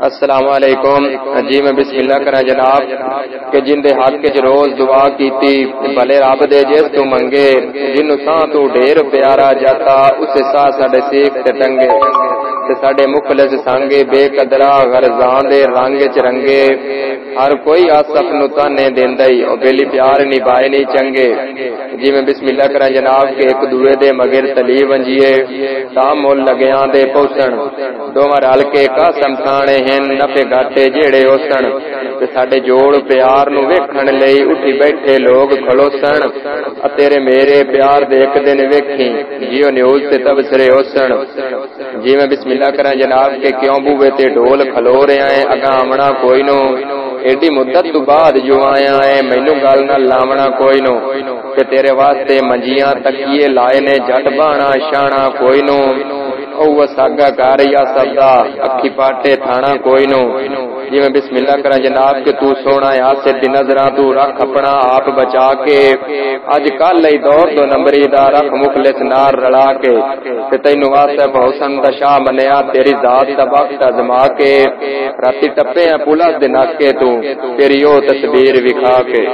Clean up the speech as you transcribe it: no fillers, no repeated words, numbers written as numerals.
السلام علیکم جی میں بسم اللہ کرا جناب کہ جن دے حق وچ روز دعا کیتی بھلے رب دے جس تو منگے جنوں ساں تو ڈھیر پیارا جاتا اسے سا ساڈے سیک تے ٹنگے تے ساڈے مخلص سانگے بے قدرا غرضاں دے رنگ وچ رنگے ہر کوئی آصف نو تانے دیندا ہی او بیلی پیار نبھائے نہیں چنگے جی میں بسم اللہ کرا جناب کہ ایک دوے دے مگر تلی ونجیے تامول لگیاں دے پوسن دوواں رل کے قسم کھانے ہن نفع گھاٹے جیڑے ہوسن تے ساڈے جوڑ پیار نو ویکھن لئی اٹھی بیٹھے لوگ کھلوسن تیرے میرے پیار دے ایک دن ویکھی جیو نیوز تے تبصرے ہوسن جی میں بسم اللہ کرا جناب کہ کیوں بوے تے ڈھول کھلو رہے ہیں اگاں آمنا کوئی نو ایڈی مدت تو بعد جو آیا ہے مینوں گل نہ لاونا کوئی نو کہ تیرے واسطے منجیاں تکیے لائے نے جٹ بانا شانا کوئی نو او ساگا کاریا سبدا اکھی پاٹے تھانا کوئی نو جی میں بسم اللہ کرا جناب کہ تو سونا آسے دی نظراں تو رکھ اپنا آپ بچا کے اج کل لئی دور دو نمبری دا رکھ مخلص نار رلا کے تے تینو واسطے حسن دا شاہ منیا تیری ذات دا وقت ازما کے راتی ٹپے ہیں پولا دے ناکے تو تیری او تصویر وکھا کے